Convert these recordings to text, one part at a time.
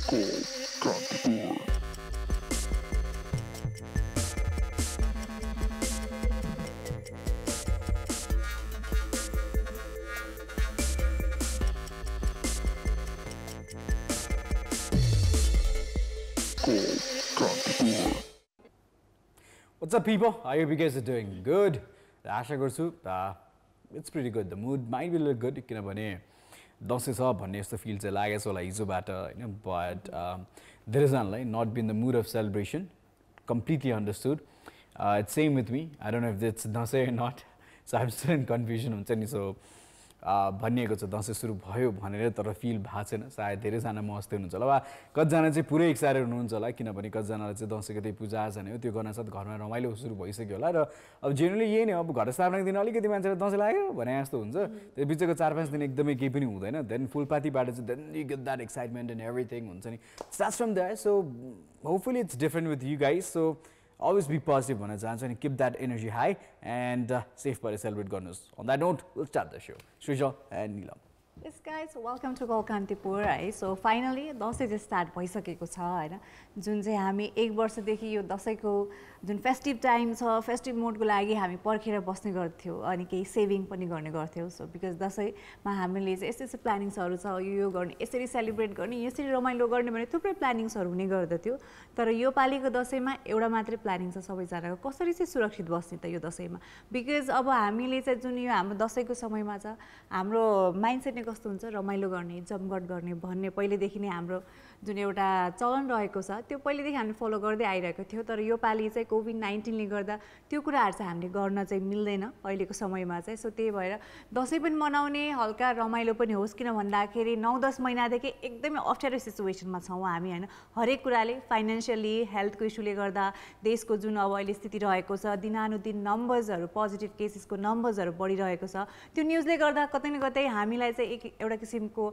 What's up, people? I hope you guys are doing good. आशा गर्छु it's pretty good. The mood might be a little good किनभने दसैँ छ भन्ने जस्तो feel चाहिँ लागेछ होला हिजोबाट हैन, but there is not been the mood of celebration. Completely understood. It's same with me. I don't know if it's Dashain or not. So I'm still in confusion हुन्छ नि. So भनिएको छ दसैँ सुरु भयो भनेर तर फिल भएको छैन. सायद धेरैजना म जस्तै हुनुहुन्छ होला वा कतिजना चाहिँ पुरै एक्साइटेड हुनुहुन्छ होला किनभने कतिजनालाई चाहिँ दसैँको त्यही पूजा आजा नै हो त्यो गर्न साथ घरमा रमाइलो सुरु भइसक्यो होला र अब जेनरली यही नै हो. अब घर स्थापनाको दिन अलिकति मान्छेलाई दसैँ लाग्यो भने जस्तो हुन्छ. त्यो बिचको 4-5 दिन एकदमै केही पनि हुँदैन. देन फुलपातीबाट चाहिँ then you get that excitement and everything हुन्छ नि. Starts from there. So hopefully it's different with you guys. So always be positive भन्न चाहन्छु अनि keep that energy high and safe पाराले celebrate गर्नुहोस्. On that note, we'll start the show. Srijal and Neelam. Yes guys, welcome to Golkantipur. है so finally Dashain चाहिँ start भइसकेको छ हैन. जुन चाहिँ हामी 1 वर्षदेखि यो दसैँको जुन फेस्टिभ टाइम छ फेस्टिभ मोडको लागि हामी पर्खेर बस्ने गर्थ्यौ अनि केही सेभिङ पनि गर्ने गर्थ्यौ. सो बिकज दसैँमा हामीले चाहिँ यस्तो यस्तो प्लानिङ्सहरू छ यो गर्ने यसरी सेलिब्रेट गर्ने यसरी रमाइलो गर्ने भने थुप्रै प्लानिङ्सहरू हुने गर्दथ्यो. तर यो पालिको दसैँमा एउटा मात्रै प्लानिङ छ सबैजनाको कसरी चाहिँ सुरक्षित बस्ने त यो दसैँमा. बिकज अब हामीले चाहिँ जुन यो हाम्रो दसैँको समयमा छ हाम्रो माइन्डसेट नै कस्तो हुन्छ रमाइलो गर्ने जमघट गर्ने भन्ने पहिलेदेखि नै हाम्रो जुन एउटा चलन रहेको छ त्यो पहिलेदेखि हामीले फलो गर्दै आइरहेको थियो. तर यो पालि चाहिँ कोभिड-19ले गर्दा त्यो कुराहरू चाहिँ हामीले गर्न चाहिँ मिल्दैन अहिलेको समयमा चाहिँ. सो त्यही भएर दसैँ पनि मनाउने हल्का रमाइलो पनि होस् किन भन्दाखेरि 9-10 महिनादेखि एकदमै अप्ठ्यारो सिचुएसनमा छौँ हामी हैन. हरेक कुराले फाइनेन्सियली हेल्थको इस्युले गर्दा देशको जुन अब अहिले स्थिति रहेको छ दिनानुदिन नम्बर्सहरू पोजिटिभ केसेसको नम्बर्सहरू बढिरहेको छ. त्यो न्युजले गर्दा कतै न कतै हामीलाई चाहिँ एउटा किसिमको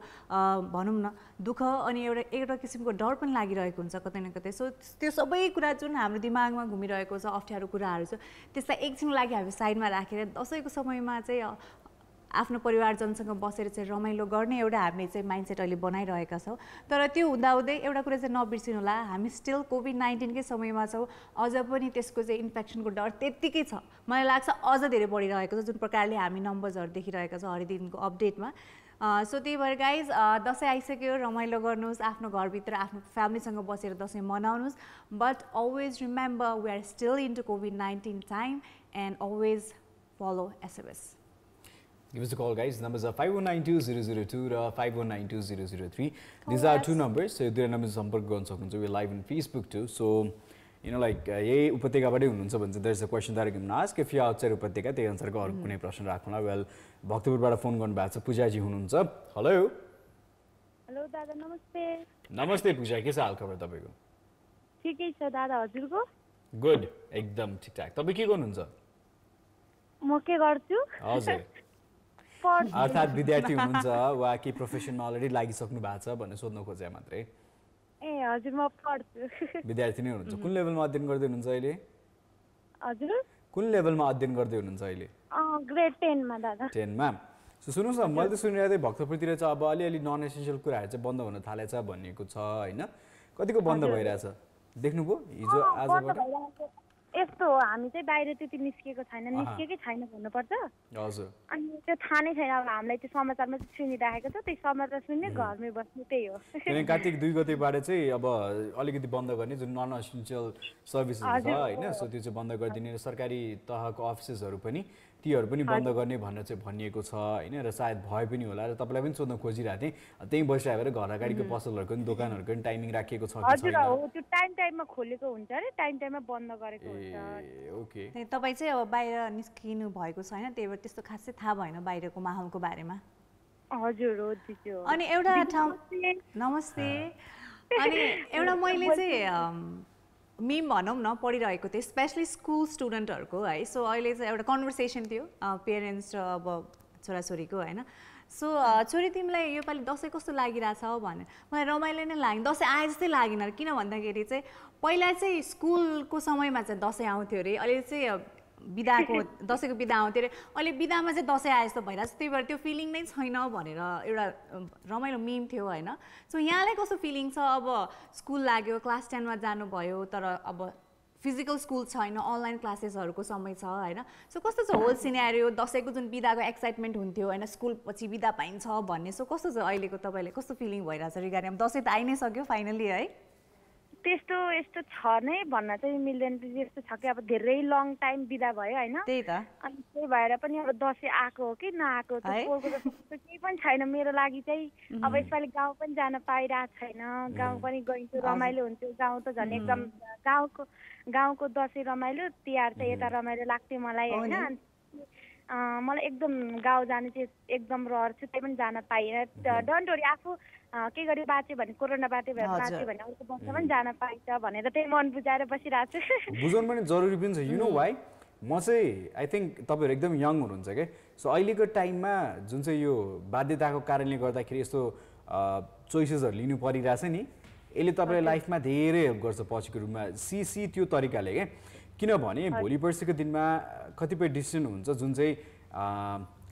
भनौँ न दुःख अनि एउटा किसिमको डर पनि लागिरहेको हुन्छ कतै न कतै. सो त्यो सबै कुरा जुन हाम्रो दिमागमा घुमिरहेको छ अप्ठ्यारो कुराहरू छ त्यसलाई एकछिनको लागि हामी साइडमा राखेर दसैँको समयमा चाहिँ आफ्नो परिवारजनसँग बसेर चाहिँ रमाइलो गर्ने एउटा हामीले चाहिँ माइन्डसेट अहिले बनाइरहेका छौँ. तर त्यो हुँदाहुँदै एउटा कुरा चाहिँ नबिर्सिनु होला हामी स्टिल कोभिड-19कै समयमा छौँ. अझ पनि त्यसको चाहिँ इन्फेक्सनको डर त्यत्तिकै छ. मलाई लाग्छ अझ धेरै बढिरहेको छ जुन प्रकारले हामी नम्बर्सहरू देखिरहेका छौँ हरेक दिनको अपडेटमा. सो त्यही भएर गाइज दसैँ आइसक्यो रमाइलो गर्नुहोस् आफ्नो घरभित्र आफ्नो फ्यामिलीसँग बसेर दसैँ मनाउनुहोस्. But always remember we are still into कोभिड-19 time and always follow SMS. Give us a call, guys. Numbers are 5192-002 or 5192-003. These are two numbers. So there are numbers सम्पर्क गर्न सक्नुहुन्छ. We're live on Facebook too. So you know like यही उपत्यकाबाटै हुनुहुन्छ भने चाहिँ there's a question that I can ask. If you are outside उपत्यका त्यही अनुसारको अरू कुनै प्रश्न राख्नुला. वेल भक्तपुरबाट फोन गर्नु भएको छ पूजाजी हुनुहुन्छ. हेलो. हेलो दादा नमस्ते. नमस्ते पूजा, के छ हाल खबर तपाईको? ठिकै छ दादा, हजुरको? गुड, एकदम ठिकठाक. तपाई के गर्नुहुन्छ? म के गर्छु? हजुर. अर्थात् विद्यार्थी हुनुहुन्छ वा के प्रोफेसनमा अलरेडी लागिसक्नु भएको छ भन्ने सोध्न खोजे मात्रै. ए हजुर म पढ्छु. विद्यार्थी नै हुनुहुन्छ. कुन लेभलमा अध्ययन गर्दै हुनुहुन्छ अहिले? हजुर कुन लेभलमा अध्ययन गर्दै हुनुहुन्छ अहिले? ग्रेड 10 मा दादा. 10 मा. सो सुन्नुस् न मैले त सुनिरहेको थिएँ भक्तपुरतिर चाहिँ अब अलिअलि नन एसेन्शियल कुराहरू चाहिँ बन्द हुन थालेछ भन्नेको छ हैन. कतिको बन्द भइरहेछ देख्नुभयो हिजो आजबाट? यस्तो हो हामी चाहिँ बाहिर त्यति निस्केकै छैन भन्नुपर्छ. हजुर. अनि त्यो थाहा नै छैन अब हामीलाई त्यो समाचारमा चाहिँ सुनिराखेको छ त्यही समाचार सुन्ने घरमै बस्ने त्यही हो. किनकि कार्तिक 2 गतेबाट चाहिँ अब अलिकति बन्द गर्ने जुन नन एसेन्शियल सर्भिसेस छ हैन सो त्यो चाहिँ बन्द गरिदिने र सरकारी तहको अफिसेसहरू पनि तीहरू पनि बन्द गर्ने भनेर चाहिँ भनिएको छ हैन. र सायद भए पनि होला र तपाईलाई पनि सोध्न खोजिरहेको थिएँ त्यही बसिरहेको भएर घर अगाडिको पसलहरूको पनि दोकानहरूको पनि टाइमिङ राखिएको छ कि छैन? हजुर हो त्यो टाइममा खोलेको हुन्छ रे टाइममा बन्द गरेको हुन्छ. ओके. तपाईँ चाहिँ अब बाहिर निस्किनु भएको छैन त्यही भएर त्यस्तो खासै थाहा भएन बाहिरको माहौलको बारेमा? हजुर हो दिदी. अनि एउटा ठाउँ नमस्ते. अनि एउटा मैले चाहिँ मिम भनौँ न पढिरहेको थिएँ स्पेसली स्कुल स्टुडेन्टहरूको है. सो अहिले चाहिँ एउटा कन्भर्सेसन थियो पेरेन्ट्स र अब छोराछोरीको होइन. सो छोरी तिमीलाई योपालि दसैँ कस्तो लागिरहेछ भने मलाई रमाइलो नै लाग्यो दसैँ आए जस्तै लागेन किन भन्दाखेरि चाहिँ पहिला चाहिँ स्कुलको समयमा चाहिँ दसैँ आउँथ्यो अरे अहिले चाहिँ बिदाको दसैँको बिदा आउँथ्यो अरे अहिले बिदामा चाहिँ दसैँ आए जस्तो भइरहेको छ त्यही भएर त्यो फिलिङ नै छैन भनेर एउटा रमाइलो मिम थियो होइन सो यहाँलाई कस्तो फिलिङ छ अब स्कुल लाग्यो क्लास 10 मा जानुभयो तर अब फिजिकल स्कुल छैन अनलाइन क्लासेसहरूको समय छ होइन सो कस्तो छ होल सिनेरियो दसैँको जुन बिदाको एक्साइटमेन्ट हुन्थ्यो होइन स्कुल पछि बिदा पाइन्छ भन्ने सो कस्तो छ अहिलेको तपाईँले कस्तो फिलिङ भइरहेछ रिगार्डिङ दसैँ त आइ नै सक्यो फाइनली है त्यस्तो यस्तो छ नै भन्न चाहिँ मिल्दैन यस्तो छ कि अब धेरै लङ टाइम बिदा भयो होइन त्यही त अनि त्यही भएर पनि अब दसैँ आएको हो कि नआएको पोहोरको जस्तो केही पनि छैन मेरो लागि चाहिँ अब यसपालि गाउँ पनि जान पाइरहेको छैन गाउँ पनि गइन्थ्यो रमाइलो हुन्थ्यो गाउँ त झन् एकदम गाउँको दसैँ रमाइलो तिहार चाहिँ यता रमाइलो लाग्थ्यो मलाई होइन मलाई एकदम गाउँ जानु चाहिँ एकदम रहर छु त्यही पनि जान पाइनँ डोन्ट वरी आफू के गरी बाँच्यो भने कोरोना बाँच्यो भने अर्को वर्ष पनि जान पाइन्छ भनेर त्यही मन बुझाएर बसिरहेको छु बुझाउनु पनि जरुरी पनि छ यु नो वाइ म चाहिँ आई थिङ्क तपाईँहरू एकदम यङ हुनुहुन्छ क्या सो अहिलेको टाइममा जुन चाहिँ यो बाध्यताको कारणले गर्दाखेरि यस्तो चोइसेसहरू लिनु परिरहेछ नि यसले तपाईँले लाइफमा धेरै हेल्प गर्छ पछिको रूपमा सी त्यो तरिकाले क्या किनभने भोलि पर्सिको दिनमा कतिपय डिसिजन हुन्छ जुन चाहिँ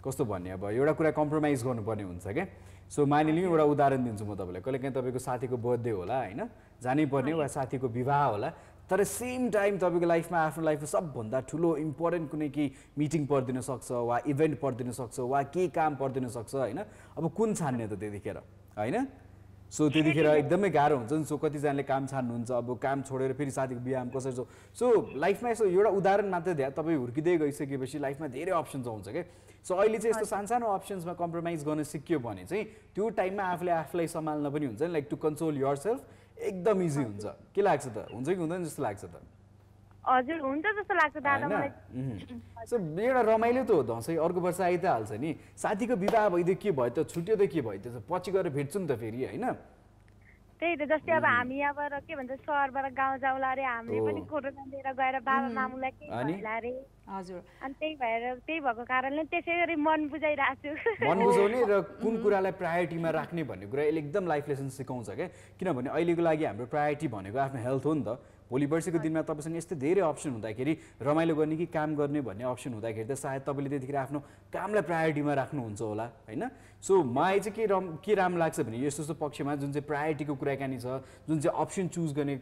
कस्तो भन्ने अब एउटा कुरा कम्प्रोमाइज गर्नुपर्ने हुन्छ क्या सो मानिलिउँ एउटा उदाहरण दिन्छु म तपाईँलाई कहिले काहीँ तपाईँको साथीको बर्थडे होला होइन जानै पर्ने वा साथीको विवाह होला तर सेम टाइम तपाईँको लाइफमा आफ्नो लाइफमा सबभन्दा ठुलो इम्पोर्टेन्ट कुनै केही मिटिङ परिदिन सक्छ वा इभेन्ट परिदिन सक्छ वा केही काम परिदिन सक्छ होइन अब कुन छान्ने त त्यतिखेर होइन सो त्यतिखेर एकदमै गाह्रो हुन्छ नि सो कतिजनाले काम छान्नुहुन्छ अब काम छोडेर फेरि साथीको बिहामा कसरी सो लाइफमा यसो एउटा उदाहरण मात्रै दिए तपाईँ हुर्किँदै गइसकेपछि लाइफमा धेरै अप्सन्स आउँछ क्या सो अहिले चाहिँ यस्तो सानसानो अप्सन्समा कम्प्रोमाइज गर्न सिक्यो भने चाहिँ त्यो टाइममा आफूलाई सम्हाल्न पनि हुन्छ नि like to control your self एकदम इजी हुन्छ के लाग्छ त हुन्छ कि हुँदैन जस्तो लाग्छ त हजुर हुन्छ जस्तो लाग्छ दादा मलाई सो एउटा रमाइलो त हो दसैँ अर्को वर्ष आइ त हाल्छ नि साथीको विवाह भइदियो के भयो त छुट्यो त के भयो त पछि गएर भेट्छु नि त फेरि होइन त्यही त जस्तै अब हामी यहाँबाट के भन्छ सहरबाट गाउँ जाउँला अरे हामीले पनि कोरोना लिएर गएर बाबा मामुलाई केही भइला अरे हजुर अनि त्यही भएको कारणले त्यसै गरी मन बुझाइरहेको छु मन बुझाउने र कुन कुरालाई प्रायोरिटीमा राख्ने भन्ने कुरा यसले एकदम लाइफ लेसन सिकाउँछ क्या किनभने अहिलेको लागि हाम्रो प्रायोरिटी भनेको आफ्नो हेल्थ हो नि त भोलि पर्सिको दिनमा तपाईँसँग यस्तै धेरै अप्सन हुँदाखेरि रमाइलो गर्ने कि काम गर्ने भन्ने अप्सन हुँदाखेरि त सायद तपाईँले त्यतिखेर आफ्नो कामलाई प्रायोरिटीमा राख्नुहुन्छ होला होइन सो मलाई चाहिँ के राम्रो लाग्छ भने यस्तो यस्तो पक्षमा जुन चाहिँ प्रायोरिटीको कुराकानी छ जुन चाहिँ अप्सन चुज गर्ने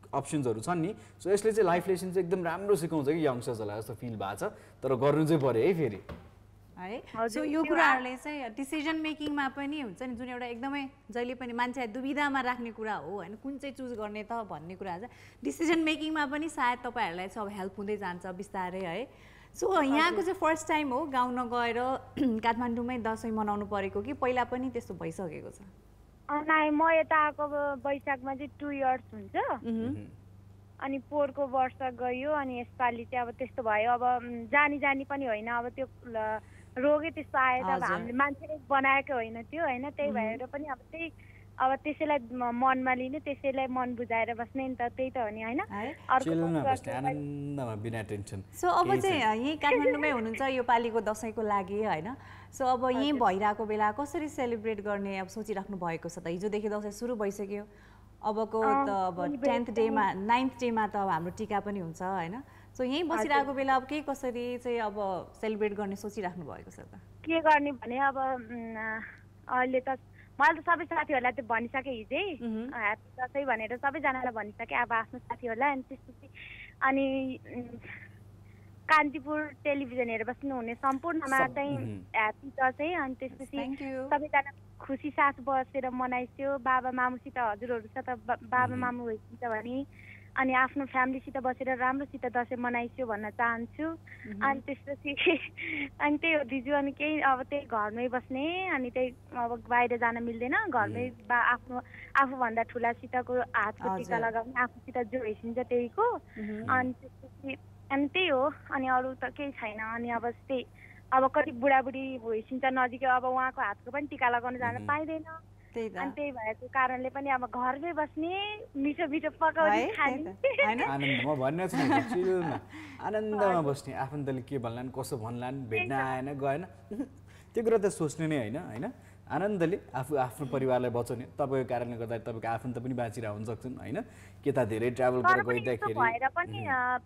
अप्सन्सहरू छन् नि सो यसले चाहिँ लाइफ लेसन चाहिँ एकदम राम्रो सिकाउँछ कि यङ्स्टर्सहरूलाई जस्तो फिल भएको छ तर गर्नु चाहिँ पऱ्यो है फेरि है सो यो कुराहरूले चाहिँ डिसिजन मेकिङमा पनि हुन्छ नि जुन एउटा एकदमै जहिले पनि मान्छे दुविधामा राख्ने कुरा हो होइन कुन चाहिँ चुज गर्ने त भन्ने कुरा चाहिँ डिसिजन मेकिङमा पनि सायद तपाईँहरूलाई चाहिँ अब हेल्प हुँदै जान्छ बिस्तारै है सो यहाँको चाहिँ फर्स्ट टाइम हो गाउँ नगएर काठमाडौँमै दसैँ मनाउनु परेको कि पहिला पनि त्यस्तो भइसकेको छ नाइ म यता आएको वैशाखमा चाहिँ 2 इयर्स हुन्छ अनि पोहोरको वर्ष गयो अनि यसपालि चाहिँ अब त्यस्तो भयो अब जानी पनि होइन अब त्यो रोगै त्यस्तो आयो त अब हामीले मान्छेले बनाएको होइन त्यो होइन त्यही भएर पनि अब त्यसैलाई मनमा लिने त्यसैलाई मन बुझाएर बस्ने नि त त्यही त हो नि होइन सो अब चाहिँ यहीँ काठमाडौँमै हुनुहुन्छ यो पालिको दसैँको लागि होइन सो अब यहीँ भइरहेको बेला कसरी सेलिब्रेट गर्ने अब सोचिराख्नु भएको छ त हिजोदेखि दसैँ सुरु भइसक्यो अबको त अब 10th डेमा 9th डेमा त अब हाम्रो टिका पनि हुन्छ होइन सो यहीँ बसिरहेको बेला अब के कसरी चाहिँ अब सेलिब्रेट गर्ने सोचिराख्नु भएको छ त के गर्ने भने अब अहिले त मैले त सबै साथीहरूलाई त भनिसकेँ हिजै ह्याप्पी दसैँ भनेर सबैजनालाई भनिसकेँ अब आफ्नो साथीहरूलाई अनि त्यसपछि अनि कान्तिपुर टेलिभिजन हेरेर बस्नुहुने सम्पूर्णमा चाहिँ ह्याप्पी दसैँ अनि त्यसपछि सबैजना खुसी साथ बसेर मनाइस्यो बाबा मामुसित हजुरहरू छ त बाबा मामु भइसक्छ भने अनि आफ्नो फ्यामिलीसित बसेर राम्रोसित दसैँ मनाइस्यो भन्न चाहन्छु अनि त्यसपछि अनि त्यही हो दिजु अनि केही अब त्यही घरमै बस्ने अनि त्यही अब बाहिर जान मिल्दैन घरमै आफूभन्दा ठुलासितको हातको टिका लगाउने आफूसित जो हेसिन्छ त्यहीको अनि त्यसपछि अनि त्यही हो अनि अरू त केही छैन अनि अब त्यही अब कति बुढाबुढी भइसिन्छ नजिकै अब उहाँको हातको पनि टिका लगाउन जान पाइँदैन अनि त्यही भएको कारणले पनि अब घरमै बस्ने मिठो मिठो पकाउने खाने आनन्दमा भन्ने छ आनन्दमा बस्ने आफन्तले के भन्लान् कसो भन्लान् भेट्न आएन गएन त्यो कुरा त सोच्ने नै होइन आनन्दले आफ्नो परिवारलाई बचाउने तपाईँको कारणले गर्दा तपाईँको आफन्त पनि बाँचिरहेको हुन सक्छन् होइन त्यता धेरै ट्राभल गरेर गइदाखेरि भएर पनि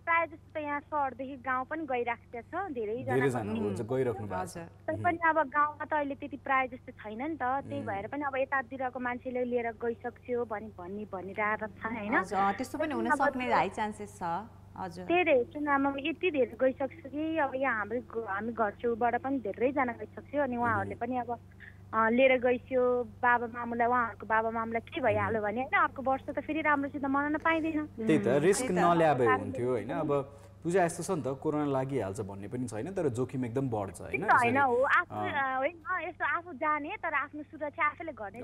प्रायः जस्तो त यहाँ सहरदेखि गाउँ पनि गइराखेको छ धेरैजना हुन्छ गइराख्नु भएको छ पनि अब गाउँमा त अहिले त्यति प्रायः जस्तो छैन नि त त्यही भएर पनि अब यतातिरको मान्छेले लिएर गइसक्यो भनिरहेको छ होइन त्यस्तो पनि हुन सक्ने हाई चान्सेस छ हजुर त्यही हेर्छु न आमा यति धेरै गइसक्छु कि अब यहाँ हामी घर छेउबाट पनि धेरैजना गइसक्यो अनि उहाँहरूले पनि अब लिएर गइस्यो बाबा मामुलाई उहाँहरूको बाबा मामुलाई के भइहाल्यो भने होइन अर्को वर्ष त फेरि राम्रोसित मनाउन पाइँदैन त्यही त रिस्क नल्या भए हुन्थ्यो होइन अब पूजा यस्तो छ नि त कोरोना लागिहाल्छ भन्ने पनि छैन तर जोखिम एकदम बढ्छ होइन होइन हो होइन यस्तो आफू जाने तर आफ्नो सुरक्षा आफैले गर्ने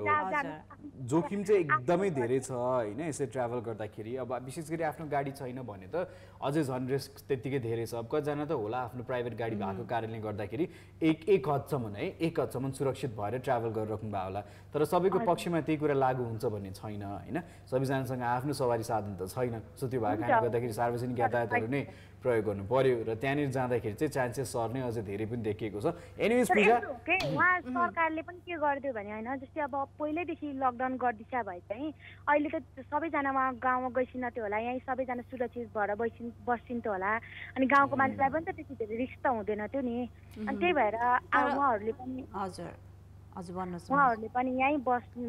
जोखिम चाहिँ एकदमै धेरै छ होइन यसरी ट्राभल गर्दाखेरि अब विशेष गरी आफ्नो गाडी छैन भने त अझै झन् रिस्क त्यत्तिकै धेरै छ अब कतिजना त होला आफ्नो प्राइभेट गाडी भएको कारणले गर्दाखेरि एक हदसम्म है एक हदसम्म सुरक्षित भएर ट्राभल गरिराख्नु भयो होला तर सबैको पक्षमा त्यही कुरा लागु हुन्छ भन्ने छैन होइन सबैजनासँग आफ्नो सवारी साधन त छैन सो त्यो भएको कारणले गर्दाखेरि सार्वजनिक यातायातहरू नै प्रयोग गर्नु पर्यो र त्यहाँनिर जाँदाखेरि चाहिँ चान्सेस सर्ने अझै धेरै पनि देखिएको छ एनिवेज पूजा उहाँ सरकारले पनि के गरिदियो भने होइन जस्तै अब पहिल्यैदेखि लकडाउन गरिदिन्छ भए चाहिँ अहिले त सबैजना उहाँ गाउँमा गइसिन्थ्यो होला यहीँ सबैजना सुरक्षित भएर बसिन्थ्यो होला अनि गाउँको मान्छेलाई पनि त त्यति धेरै रिस्क त हुँदैन थियो नि अनि त्यही भएर उहाँहरूले पनि उहाँहरूले पनि यहीँ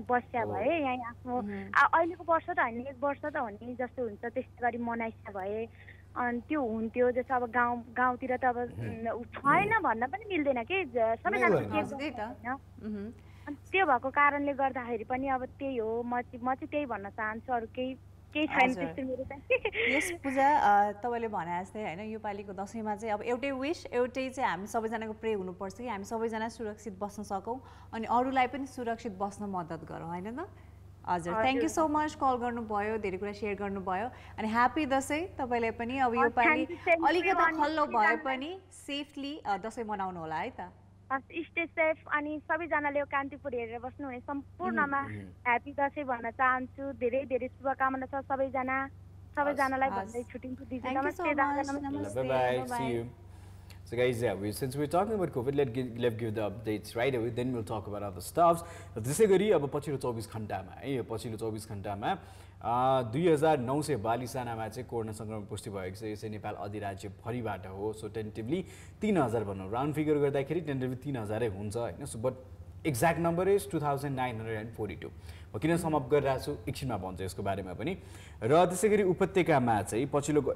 बस्या भए यहीँ आफ्नो अहिलेको वर्ष त होइन एक वर्ष त हो नि जस्तो हुन्छ त्यस्तै गरी मनाइस्या भए अनि त्यो हुन्थ्यो जस्तो अब गाउँतिर त अब छैन भन्न पनि मिल्दैन कि सबैजना त्यो भएको कारणले गर्दाखेरि पनि अब त्यही हो म चाहिँ त्यही भन्न चाहन्छु अरू केही छैन त्यस्तो मेरो चाहिँ यस पूजा तपाईँले भने जस्तै होइन योपालिको दसैँमा चाहिँ अब एउटै विश एउटै चाहिँ हामी सबैजनाको प्रे हुनुपर्छ कि हामी सबैजना सुरक्षित बस्न सकौँ अनि अरूलाई पनि सुरक्षित बस्न मद्दत गरौँ होइन त हजुर thank you so much call गर्नुभयो धेरै कुरा सेयर गर्नुभयो अनि ह्याप्पी दसैँ तपाईँलाई पनि अब योपालि अलिकति खल्लो भए पनि सेफली दसैँ मनाउनु होला है त स्टे सेफ अनि सबैजनाले कान्तिपुर हेरेर बस्नुहुने सम्पूर्णमा ह्याप्पी दसैँ भन्न चाहन्छु धेरै धेरै शुभकामना छ सबैजनालाई भन्दै छुट्टिन्छु दिदी नमस्ते So guys, yeah, since we're talking about COVID, let's give the updates right away. Then we'll talk about other stuffs. त्यसै गरी अब पछिल्लो 24 घण्टामा है यो पछिल्लो 24 घण्टामा 2942 जनामा चाहिँ कोरोना संक्रमण पुष्टि भएको छ। यो चाहिँ नेपाल अधिराज्यभरिबाट हो। सो टेन्टेटिभली 3000 भनौँ राउन्ड फिगर गर्दाखेरि टेन्टेटिभली 3000 हुन्छ हैन। So but exact number is 2942। म किन सम अप गरिरहेको छु एकछिनमा भन्छु यसको बारेमा पनि। र त्यसै गरी उपत्यकामा चाहिँ पछिल्लोको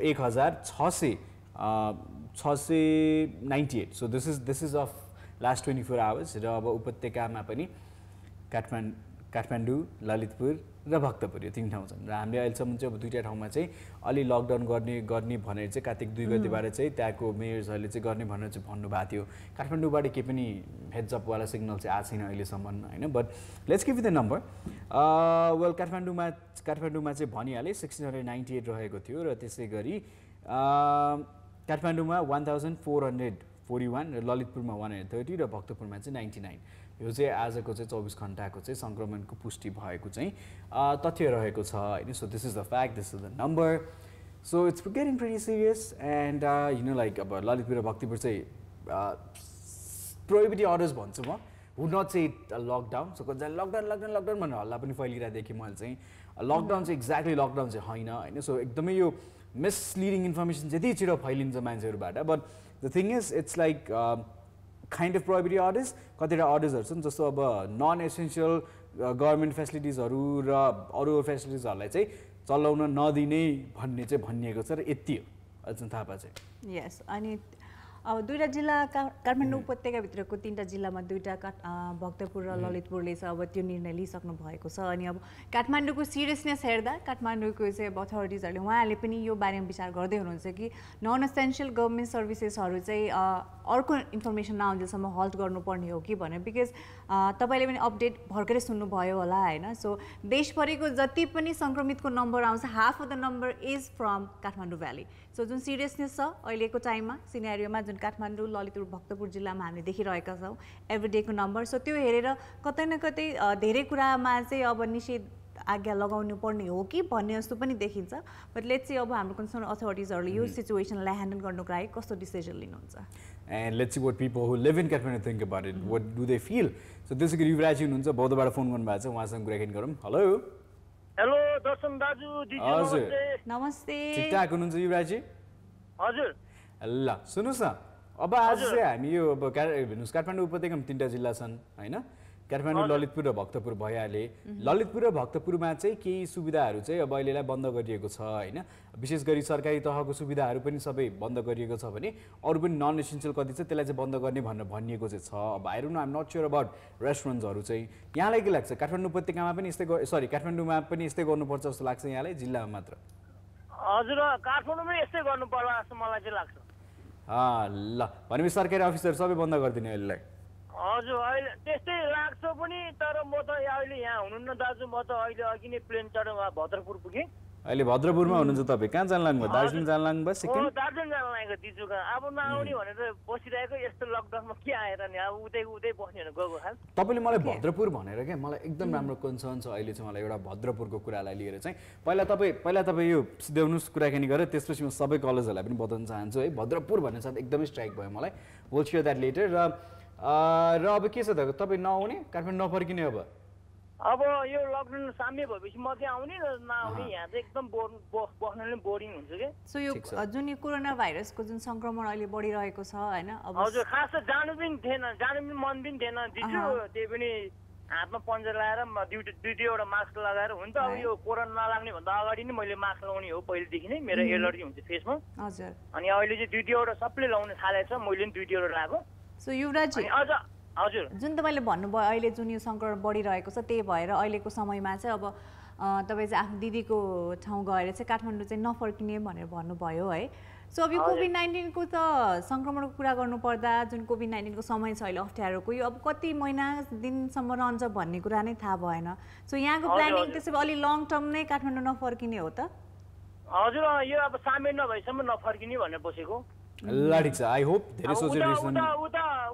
1698 so this is of last 24 hours र अब उपत्यकामा पनि काठमाडौँ ललितपुर र भक्तपुर यो 3 ठाउँ छन् र हामीले अहिलेसम्म चाहिँ अब 2टा ठाउँमा चाहिँ अलि लकडाउन गर्ने भनेर चाहिँ कार्तिक 2 गतेबाट चाहिँ त्यहाँको मेयर्सहरूले चाहिँ गर्ने भनेर चाहिँ भन्नुभएको थियो। काठमाडौँबाट केही पनि हेड्सअपवाला सिग्नल चाहिँ आएको छैन अहिलेसम्म होइन but let's give the number well काठमाडौँमा चाहिँ भनिहालेँ 1698 रहेको थियो र त्यसै गरी काठमाडौँमा 1441 र ललितपुरमा 130 र भक्तपुरमा चाहिँ 99 यो चाहिँ आजको चाहिँ 24 घण्टाको चाहिँ सङ्क्रमणको पुष्टि भएको चाहिँ तथ्य रहेको छ होइन। So this is the fact this is the number so it's getting pretty serious and you know like अब ललितपुर र भक्तपुर चाहिँ प्रोहिबिटिभ अर्डर्स भन्छु म वुड नट से लकडाउन। सो कतिजना लकडाउन भनेर हल्ला पनि फैलिरहेको देखेँ मैले चाहिँ लकडाउन चाहिँ एक्ज्याक्टली लकडाउन चाहिँ होइन होइन। सो एकदमै यो मिसलिडिङ इन्फर्मेसन यति छिटो फैलिन्छ मान्छेहरूबाट but the thing is it's like kind of prohibitive orders कतिवटा अर्डर्सहरू छन् जस्तो अब नन एसेन्सियल गभर्मेन्ट फेसिलिटिजहरू र अरू फेसिलिटिजहरूलाई चाहिँ चलाउन नदिने भन्ने चाहिँ भनिएको छ र यति हो अझ थापा चाहिँ यस। अनि अब 2टा जिल्ला काठमाडौँ उपत्यकाभित्रको 3टा जिल्लामा 2टा भक्तपुर र ललितपुरले चाहिँ अब त्यो निर्णय लिइसक्नु भएको छ। अनि अब काठमाडौँको सिरियसनेस हेर्दा काठमाडौँको चाहिँ अब अथोरिटिजहरूले उहाँहरूले पनि यो बारेमा विचार गर्दै हुनुहुन्छ कि नन एसेन्सियल गभर्मेन्ट सर्भिसेसहरू चाहिँ अर्को इन्फर्मेसन नआउन्जेलसम्म हल्ट गर्नुपर्ने हो कि भनेर बिकज तपाईँले पनि अपडेट भर्खरै सुन्नुभयो होला होइन। सो देशभरिको जति पनि सङ्क्रमितको नम्बर आउँछ half of the number is from Kathmandu valley. So जुन सिरियसनेस छ अहिलेको टाइममा सिनेरियोमा जुन काठमाडौँ ललितपुर भक्तपुर जिल्लामा हामीले देखिरहेका छौँ एभ्री डेको नम्बर। सो त्यो हेरेर कतै न कतै धेरै कुरामा चाहिँ अब निषेध आज्ञा लगाउनु पर्ने हो कि भन्ने जस्तो पनि देखिन्छ बट लेट्स सी अब हाम्रो कन्सर्न अथोरिटिजहरूले यो सिचुएसनलाई ह्यान्डल गर्नुको लागि कस्तो डिसिजन लिनुहुन्छ And let's see what people who live in Kathmandu think about it. What do they feel? So this is Yuvraj हुनुहुन्छ बौद्धबाट फोन गर्नुभएको छ उहाँसँग कुराकानी गरौँ हेलो हेलो दर्शन दाजु दिदी हजुर नमस्ते ठिकठाक हुनुहुन्छ युवराजी हजुर ल सुन्नुहोस् न अब आज चाहिँ हामी यो अब हेर्नुहोस् काठमाडौँ उपत्यकामा 3टा जिल्ला छन् होइन काठमाडौँ ललितपुर र भक्तपुर भइहाले ललितपुर र भक्तपुरमा चाहिँ केही सुविधाहरू चाहिँ अब अहिलेलाई बन्द गरिएको छ होइन विशेष गरी सरकारी तहको सुविधाहरू पनि सबै बन्द गरिएको छ भने अरू पनि नन एसेन्सियल कति छ त्यसलाई चाहिँ बन्द गर्ने भनेर भनिएको चाहिँ छ अब I don't know I am not sure about रेस्टुरेन्ट्सहरू चाहिँ यहाँलाई के लाग्छ काठमाडौँ उपत्यकामा पनि यस्तै सरी काठमाडौँमा पनि यस्तै गर्नुपर्छ जस्तो लाग्छ यहाँलाई जिल्लामा मात्र हजुर काठमाडौँमै यस्तै गर्नु पर्ला जस्तो मलाई चाहिँ लाग्छ ल भनेपछि सरकारी अफिसहरू सबै बन्द गरिदिने अहिलेलाई हजुर अहिले त्यस्तै लाग्छ पनि तर म त अहिले यहाँ हुनुहुन्न दाजु म त अहिले अघि नै प्लेन चढेर भद्रपुर पुगेँ अहिले भद्रपुरमा हुनुहुन्छ तपाईँ कहाँ जान लाग्नुभयो दार्जिलिङ जान लाग्नुभयो सिक्किम दार्जिलिङ जान लागेको दिजुका अब नआउने भनेर बसिरहेको यस्तो लकडाउनमा के आएर नि अब उतै बस्ने भनेर गएको खाल तपाईँले मलाई भद्रपुर भनेर क्या मलाई एकदम राम्रो कन्सर्न छ अहिले चाहिँ मलाई एउटा भद्रपुरको कुरालाई लिएर चाहिँ पहिला तपाईँ यो सिध्याउनुहोस् कुराकानी गरेर त्यसपछि म सबै कलेजहरूलाई पनि बताउन चाहन्छु है भद्रपुर भन्ने साथ एकदमै स्ट्राइक भयो मलाई विल शेयर द्याट लेटर र अब के छ त तपाईँ नआउने काठमाडौँ नफर्किने अब यो लकडाउन साम्य भएपछि म चाहिँ आउने र नआउने यहाँ चाहिँ एकदम बस्न नै बोरिङ हुन्छ के सो यो जुन यो कोरोना भाइरसको जुन संक्रमण अहिले बढिरहेको छ हैन अब हजुर खास त जानु पनि मन पनि थिएन दिजु त्यही पनि हातमा पन्जा लगाएर दुईवटा मास्क लगाएर हुन्छ अब यो कोरोना नलाग्ने भन्दा अगाडि नै मैले मास्क लगाउने हो पहिलेदेखि नै मेरो एलर्जी हुन्छ फेसमा हजुर अनि अहिले चाहिँ दुईवटा सबैले लगाउन थालेको छ मैले पनि दुईवटा लगाएको सो युवराज हजुर जुन तपाईँले भन्नुभयो अहिले जुन यो सङ्क्रमण बढिरहेको छ त्यही भएर अहिलेको समयमा चाहिँ अब तपाईँ चाहिँ आफ्नो दिदीको ठाउँ गएर चाहिँ काठमाडौँ चाहिँ नफर्किने भनेर भन्नुभयो है सो अब यो कोभिड-19 को त सङ्क्रमणको कुरा गर्नुपर्दा जुन कोभिड-19 को समय छ अहिले अप्ठ्यारोको यो अब कति महिना दिनसम्म रहन्छ भन्ने कुरा नै थाहा भएन सो यहाँको प्लानिङ त्यसै अलि लङ टर्म नै काठमाडौँ नफर्किने हो त हजुर यो अब सामेल नभएसम्म नफर्किने भनेर बसेको ल ठिक छ आई होप धेरै सोचेर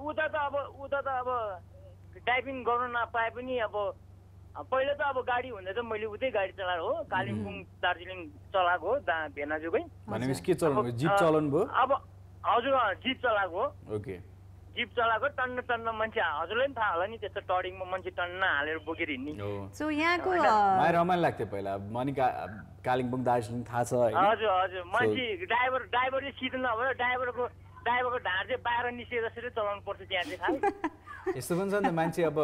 उता त अब ड्राइभिङ गर्न नपाए पनि अब पहिला त अब गाडी हुँदा त मैले उतै गाडी चलाएको हो कालिम्पोङ दार्जिलिङ चलाएको हो भेनाजुकै भनेपछि के चलाउनु भयो जिप चलाउनु भयो अब हजुर जिप चलाएको हो ओके जिप चलाएको टन्न मान्छे हजुरलाई पनि थाहा होला नि त्यस्तो टर्डिङमा मान्छे टन्न हालेर बोकेर हिँड्ने सो यहाँको मलाई रमाइलो लाग्थ्यो पहिला मनी कालिम्पोङ दार्जिलिङ थाहा छ हजुर मान्छे ड्राइभरले सिट नभएर ड्राइभरको ढाड चाहिँ बाहिर निस्किएर जसरी चलाउनु पर्छ त्यहाँ चाहिँ यस्तो पनि छ नि त मान्छे अब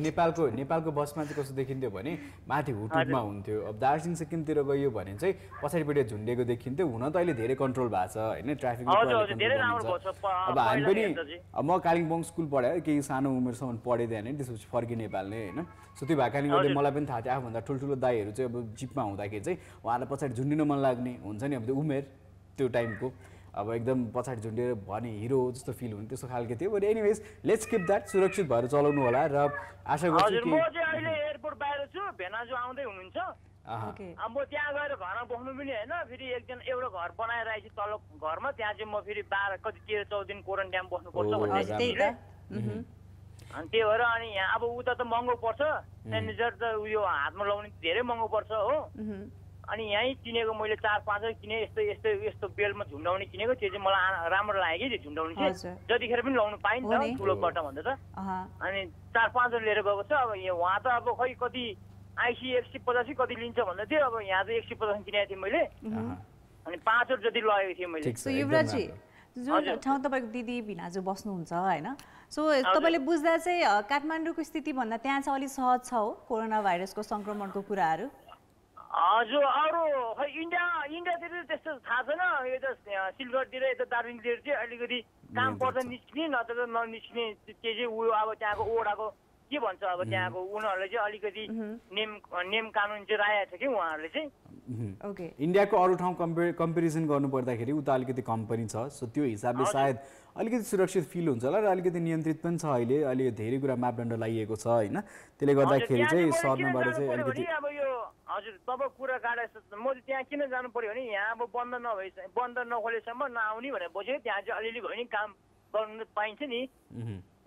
नेपालको बसमा चाहिँ कस्तो देखिन्थ्यो भने माथि हुटुटमा हुन्थ्यो अब दार्जिलिङ सिक्किमतिर गयो भने चाहिँ पछाडिपट्टि झुन्डेको देखिन्थ्यो हुन त अहिले धेरै कन्ट्रोल भएको छ होइन ट्राफिक अब हामी पनि अब म कालिम्पोङ स्कुल पढायो केही सानो उमेरसम्म पढेँ त्यहाँ नि त्यसपछि फर्किने नेपाल नै होइन सो त्यो भएको कारणले गर्दा मलाई पनि थाहा थियो आफूभन्दा ठुल्ठुलो दाईहरू चाहिँ अब जिपमा हुँदाखेरि चाहिँ उहाँलाई पछाडि झुन्डिन मन लाग्ने हुन्छ नि अब त्यो उमेर त्यो टाइमको अब एकदम पछाडि झुन्डेर भने हिरो जस्तो फिल हुने त्यस्तो खालको थियो but anyways let's keep that सुरक्षित भएर चलाउनु होला र आशा गर्छु कि म चाहिँ अहिले एयरपोर्ट बाहिर छु भेनाजु आउँदै हुनुहुन्छ अब म त्यहाँ गएर घरमा बस्नु पनि होइन फेरि एउटा घर बनाएर आएपछि तल घरमा त्यहाँ चाहिँ म फेरि 12 कति 13-14 दिन क्वारेन्टाइन बस्नुपर्छ भन्ने अनि त्यही भएर अनि यहाँ अब उता त महँगो पर्छ सेनिटाइजर त उयो हातमा लगाउने धेरै महँगो पर्छ हो अनि यहीँ किनेको मैले 4-5 किने यस्तो बेलमा झुन्डाउने किनेको त्यो चाहिँ मलाई राम्रो लाग्यो कि झुन्डाउने चाहिँ जतिखेर पनि लाउनु पाइन्छ ठुलो कट्टा भन्दा त अनि 4-5 लिएर गएको छ अब उहाँ त अब खै कति आइसी 185 कति लिन्छ भन्दा थियो अब यहाँ चाहिँ 150 किनेको थिएँ मैले अनि 5 जति लगेको थिएँ मैले युवराजी जुन ठाउँ तपाईँको दिदी भिनाजु बस्नुहुन्छ होइन सो तपाईँले बुझ्दा चाहिँ काठमाडौँको स्थिति भन्दा त्यहाँ चाहिँ अलिक सहज छ हो कोरोना भाइरसको सङ्क्रमणको कुराहरू हजुर अरू खै इन्डियातिर त्यस्तो थाहा छैन यो त सिलगढीतिर यता दार्जिलिङतिर चाहिँ अलिकति काम पर्दा निस्किने नत्र त ननिस्किने त्यो चाहिँ उयो अब त्यहाँको ओडाको के भन्छ अब त्यहाँको उनीहरूले चाहिँ अलिकति नेम कानुन चाहिँ राखेको छ कि उहाँहरूले चाहिँ इन्डियाको अरू ठाउँ कम्पेरिजन गर्नु पर्दाखेरि उता अलिकति कम पनि छ सो त्यो हिसाबले सायद अलिकति सुरक्षित फिल हुन्छ होला र अलिकति नियन्त्रित पनि छ अहिले धेरै कुरा मापदण्ड लगाइएको छ होइन त्यसले गर्दाखेरि चाहिँ सर्नबाट चाहिँ अलिकति अब यो हजुर तपाईँ कुरा काटेर म त्यहाँ किन जानु पर्यो भने यहाँ अब बन्द नखोलेसम्म नआउने भनेर बस्यो त्यहाँ चाहिँ अलिअलि भयो नि काम गर्नु पाइन्छ नि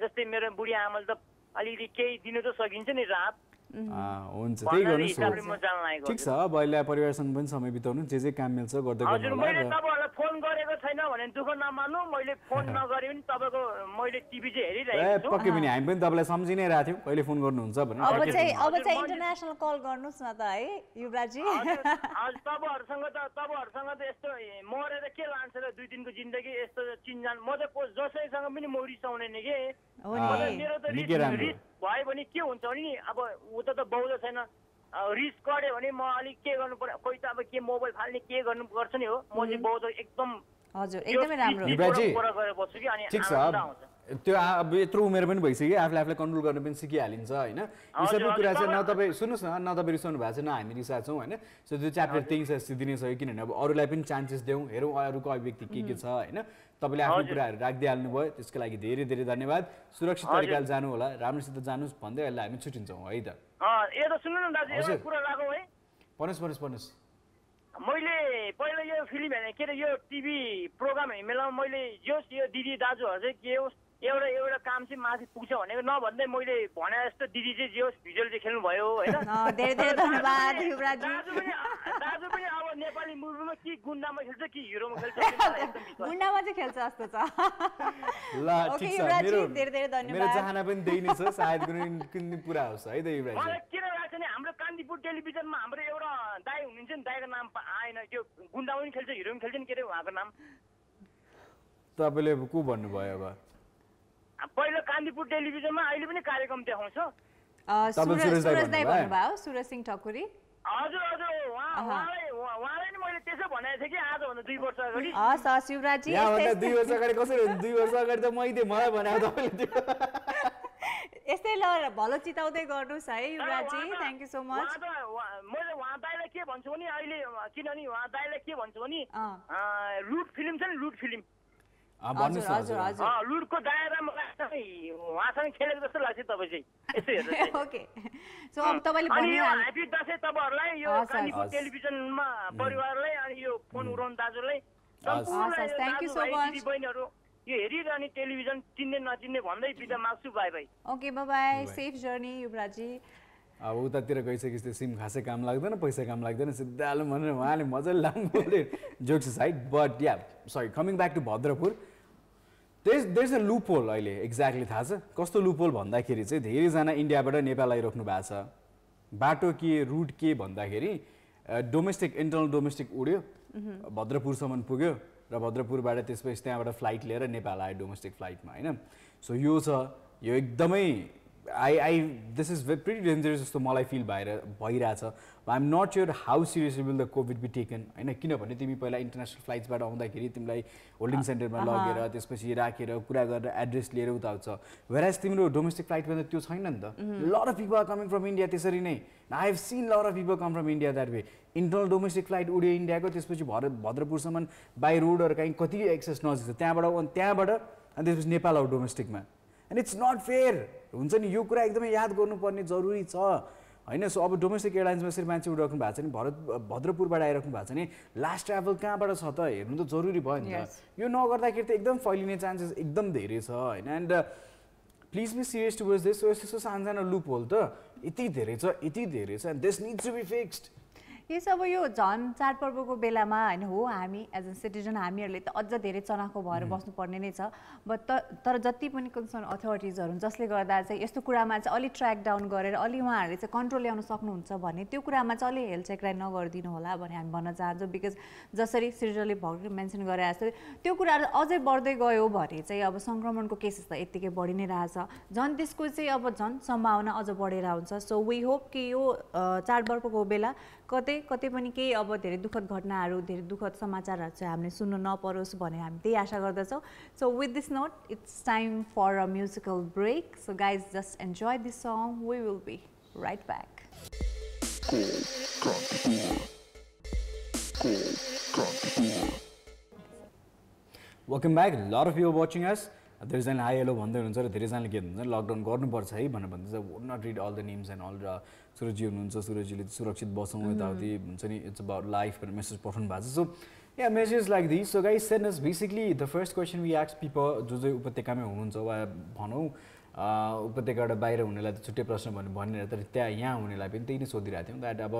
जस्तै मेरो बुढी आमाले त अलिकति केही दिनु त सकिन्छ नि राहत हुन्छ त्यही गर्नुहोस् ठिक छ अब अहिले परिवारसँग पनि समय बिताउनु जे काम मिल्छ गर्दै हजुर मैले तपाईँहरूलाई फोन गरेको छैन भने दुःख नमान्नु मैले फोन नगरे पनि तपाईँको मैले टिभी चाहिँ हेरिरहेको छु पक्कै पनि हामी पनि तपाईँलाई सम्झि नै रहेको थियौँ कहिले फोन गर्नुहुन्छ भनेर अब चाहिँ इन्टरनेसनल कल गर्नुहोस् न त है युवराजी हजुर तपाईँहरूसँग त यस्तो मरेर के लान्छ र 2 दिनको जिन्दगी यस्तो चिन्जान म चाहिँ जसैसँग पनि म रिसाउने नि के मेरो त रिस भयो भने के हुन्छ भने नि अब उता त बहुलो छैन रिस गऱ्यो भने म अलिक के गर्नु पर्यो कोही त अब के मोबाइल फाल्ने के गर्नु पर्छ नि हो म चाहिँ बहुत एकदम हजुर एकदमै राम्रो ठिक छ त्यो अब यत्रो उमेर पनि भइसक्यो आफूले कन्ट्रोल गर्न पनि सिकिहालिन्छ होइन यो सबै कुरा चाहिँ न तपाईँ सुन्नुहोस् न तपाईँ रिसाउनु भएको छ न हामी रिसाएको छौँ होइन सो त्यो च्याप्टर त्यही सिद्धिनै छ किनभने अब अरूलाई पनि चान्सेस देऊ हेरौँ अरूको अभिव्यक्ति के छ होइन तपाईँले आफ्नो कुराहरू राखिदिइहाल्नु भयो त्यसको लागि धेरै धेरै धन्यवाद सुरक्षित तरिकाले जानु होला राम्रोसित जानुहोस् भन्दै अहिले हामी छुट्टिन्छौँ है त भन्नुहोस् मैले पहिला यो फिल्म हेर्ने के अरे यो टिभी प्रोग्राम हेर्ने मैले यो दिदी दाजुहरू चाहिँ के होस् एउटा काम चाहिँ माथि पुग्छ भनेको नभन्दै मैले भने जस्तो दिदी चाहिँ जे होस् भिजुअल चाहिँ खेल्नु भयो होइन दाजु पनि अब नेपाली मुभीमा कि गुन्डामा खेल्छ कि हिरोमा खेल्छ गुन्डामा चाहिँ खेल्छ जस्तो छ ल ठिक छ मेरो चाहना पनि त्यही नै छ सायद कुनै पुरा होस् है त युवराज मलाई किन लाग्छ नि हाम्रो कान्तिपुर टेलिभिजनमा हाम्रो एउटा दाइ हुनुहुन्छ नि दाइको नाम आएन त्यो गुन्डामा पनि खेल्छ हिरो पनि खेल्छ नि के अरे उहाँको नाम तपाईँले को भन्नुभयो अब पहिलो कान्तिपुर टेलिभिजनमा अहिले पनि कार्यक्रम देखाउँछ सुरज दाइ भन्नुभयो सुरज सिंह ठकुरी हजुर उहाँलाई नि मैले त्यसो भनेको थिएँ कि आजभन्दा 2 वर्ष अगाडि शिवराजी 2 वर्ष अगाडि कसरी 2 वर्ष अगाडि त मैले भनेको तपाईँले यस्तै ल भलो चिताउँदै गर्नुहोस् है युवराजी थ्याङ्क यू सो मच मैले उहाँ दाइलाई के भन्छु भने अहिले किनभने उहाँ दाइलाई के भन्छु भने रुट फिल्म छ नि रुट फिल्म लुटको दायरामा उहाँसँग खेलेको जस्तो लाग्छ तपाईँ चाहिँ यसो हेर्दा ओके सो अब तपाईले ह्यापी दसैँ तपाईहरुलाई यो कालीको टेलिभिजनमा परिवारलाई अनि यो फोन उडाउन दाजुलाई थ्यांक यू सो मच बहिनीहरु यो हेरिरहने टेलिभिजन चिन्ने नचिन्ने भन्दै बिदा माग्छु bye bye okay bye bye safe journey युवराजी अब उतातिर गइसकेपछि सिम खासै काम लाग्दैन पैसा काम लाग्दैन सिधा हालौँ भनेर उहाँले मजाले लामो बोल्दै jokes side but yeah sorry coming back to Bhadrapur there is a loophole अहिले एक्ज्याक्टली थाहा छ कस्तो लुप होल भन्दाखेरि चाहिँ धेरैजना इन्डियाबाट नेपाल आइराख्नु भएको छ बाटो के रुट के भन्दाखेरि डोमेस्टिक इन्टरनल डोमेस्टिक उड्यो भद्रपुरसम्म पुग्यो र भद्रपुरबाट त्यसपछि त्यहाँबाट फ्लाइट लिएर नेपाल आयो डोमेस्टिक फ्लाइटमा होइन सो यो छ यो एकदमै this is pretty dangerous जस्तो मलाई फिल भइरहेछ I am not sure how seriously will the COVID be taken होइन किनभने तिमी पहिला इन्टरनेसनल फ्लाइट्सबाट आउँदाखेरि तिमीलाई होल्डिङ सेन्टरमा लगेर त्यसपछि राखेर कुरा गरेर एड्रेस लिएर उता आउँछ वेयरएज तिम्रो डोमेस्टिक फ्लाइटमा त त्यो छैन नि त lot of people are coming from India त्यसरी नै I have seen lot of people come from India that way internal domestic flight उड्यो इन्डियाको त्यसपछि भद्रपुरसम्म बाई रोडहरू कहीँ कति एक्सेस नजिक छ त्यहाँबाट अनि त्यसपछि नेपाल आऊ डोमेस्टिकमा एन्ड इट्स नट फेयर हुन्छ नि यो कुरा एकदमै याद गर्नुपर्ने जरुरी छ होइन सो अब डोमेस्टिक एयरलाइन्समा यसरी मान्छे उडिराख्नु भएको छ नि भद्रपुरबाट आइराख्नु भएको छ नि लास्ट ट्राभल कहाँबाट छ त हेर्नु त जरुरी भयो नि त यो नगर्दाखेरि त एकदम फैलिने चान्सेस एकदम धेरै छ होइन and please be serious towards this यस्तो सानो लुप होल त यति धेरै छ and this needs to be fixed yes अब यो झन् चाडपर्वको बेलामा होइन हो हामी एज अ सिटिजन हामीहरूले त अझ धेरै चनाखो भएर बस्नुपर्ने नै छ बट तर जति पनि कन्सर्न अथोरिटिजहरू जसले गर्दा चाहिँ यस्तो कुरामा चाहिँ अलिक ट्र्याक डाउन गरेर अलि उहाँहरूले चाहिँ कन्ट्रोल ल्याउन सक्नुहुन्छ भने त्यो कुरामा चाहिँ अलि हेल्थ चेक नगरिदिनु होला भने हामी भन्न चाहन्छौँ बिकज जसरी श्रीजले भर्खर मेन्सन गरे जस्तो त्यो कुराहरू अझै बढ्दै गयो भने चाहिँ अब सङ्क्रमणको केसेस त यत्तिकै बढी नै रहेछ झन् त्यसको चाहिँ अब झन् सम्भावना अझ बढेर हुन्छ सो वी होप कि यो चाडपर्वको बेला कतै पनि केही अब धेरै दुःखद घटनाहरू धेरै दुःखद समाचारहरू चाहिँ हामीले सुन्न नपरोस् भनेर हामी त्यही आशा गर्दछौँ so with this note it's time for a musical break so guys just enjoy this song we will be right back welcome back lot of you watching us धेरैजनाले हाई हेलो भन्दै हुनुहुन्छ र धेरैजनाले के भन्छ लकडाउन गर्नुपर्छ है भनेर भन्दैछ would not read all the names and all र सुरजी हुनुहुन्छ सुरजीले सुरक्षित बसौँ यताउति हुन्छ नि इट्स अबाउट लाइफ भनेर मेसेज पठाउनु भएको छ so yeah message like this so guys send us basically the first question we ask people जो उपत्यकामै हुनुहुन्छ वा भनौँ उपत्यकाबाट बाहिर हुनेलाई त छुट्टै प्रश्न भनेर तर यहाँ हुनेलाई पनि त्यही नै सोधिरहेको थियौँ द्याट अब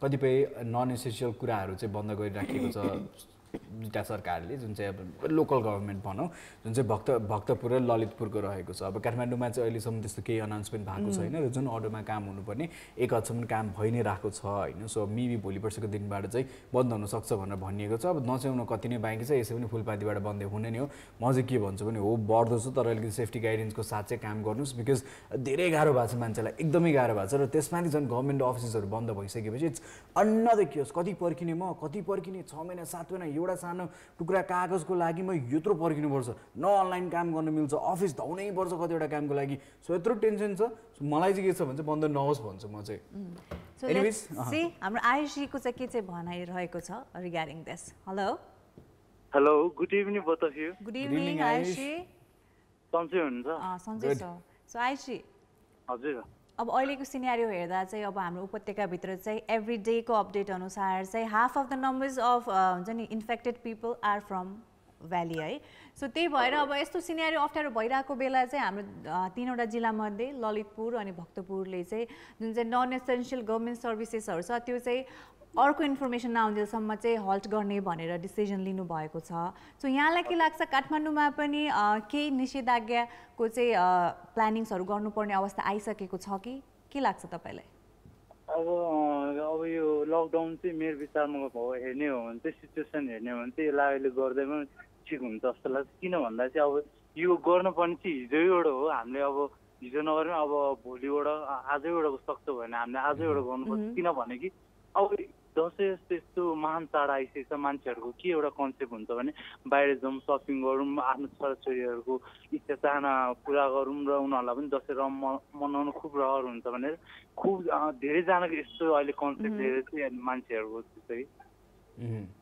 कतिपय नन एसेन्सियल कुराहरू चाहिँ बन्द गरिराखेको छ दुईवटा सरकारले जुन चाहिँ अब लोकल गभर्मेन्ट भनौँ जुन चाहिँ भक्तपुर र ललितपुरको रहेको छ। अब काठमाडौँमा चाहिँ अहिलेसम्म त्यस्तो केही अनाउन्समेन्ट भएको छैन र जुन अर्डरमा काम हुनुपर्ने एक हदसम्म काम भइ नै रहेको छ होइन। सो मेबी भोलि पर्सिको दिनबाट चाहिँ बन्द हुनसक्छ भनेर भनिएको छ। अब नच्याउन कति नै बाँकी छ, यसै पनि फुलपातीबाट बन्दै हुने नै हो। म चाहिँ के भन्छु भने हो बढ्दो छ तर अलिकति सेफ्टी गाइडेन्सको साथ चाहिँ काम गर्नुहोस् बिकज धेरै गाह्रो भएको छ मान्छेलाई, एकदमै गाह्रो भएको छ र त्यसमाथि झन् गभर्मेन्ट अफिसेसहरू बन्द भइसकेपछि इट्स अन्नदर कियोस। कति पर्खिने म, कति पर्खिने 6 महिना 7 महिना एउटा सानो टुक्रा कागजको लागि म यत्रो पर्खिनुपर्छ, न अनलाइन काम गर्न मिल्छ, अफिस धाउनै पर्छ कतिवटा कामको लागि। सो यत्रो टेन्सन छ। मलाई चाहिँ के छ भने चाहिँ बन्द नहोस् भन्छु म चाहिँ। एनिवेज हाम्रो आयुषीको चाहिँ के चाहिँ भनाइरहेको छ regarding this. Hello good evening both of you. Good evening Ayushi. सन्चै हुनुहुन्छ? सन्चै छ। सो आयुषी हजुर अब अहिलेको सिनेरियो हेर्दा चाहिँ अब हाम्रो उपत्यकाभित्र चाहिँ एभ्री डेको अपडेट अनुसार चाहिँ half of the numbers of हुन्छ नि infected people are from valley है। सो त्यही भएर अब यस्तो सिनेरियो अप्ठ्यारो भइरहेको बेला चाहिँ हाम्रो 3वटा जिल्लामध्ये ललितपुर अनि भक्तपुरले चाहिँ जुन चाहिँ नन एसेन्सियल गभर्मेन्ट सर्भिसेसहरू छ त्यो चाहिँ अर्को इन्फर्मेसन नआउँदैसम्म चाहिँ हल्ट गर्ने भनेर डिसिजन लिनुभएको छ। सो यहाँलाई के लाग्छ काठमाडौँमा पनि केही निषेधाज्ञाको चाहिँ प्लानिङ्सहरू गर्नुपर्ने अवस्था आइसकेको छ कि के लाग्छ तपाईँलाई? अब यो लकडाउन चाहिँ मेरो विचारमा हेर्ने हो भने चाहिँ सिचुएसन हेर्ने हो भने चाहिँ यसलाई अहिले गर्दै पनि ठिक हुन्छ जस्तो लाग्छ। किन भन्दा चाहिँ अब यो गर्नुपर्ने चाहिँ हिजोबाट हो। हामीले अब हिजो नगर्ने अब भोलिबाट आजैबाट सक्छ भने हामीले आजैबाट गर्नुपर्छ। किनभने कि अब दसैँ जस्तो यस्तो महान चाड आइसकेको छ, मान्छेहरूको के एउटा कन्सेप्ट हुन्छ भने बाहिर जाउँ, सपिङ गरौँ, आफ्नो छोराछोरीहरूको इच्छा चाहना पुरा गरौँ र उनीहरूलाई पनि दसैँ मनाउनु खुब रहर हुन्छ भनेर खुब धेरैजनाको यस्तो अहिले कन्सेप्ट लिएर चाहिँ मान्छेहरूको चाहिँ।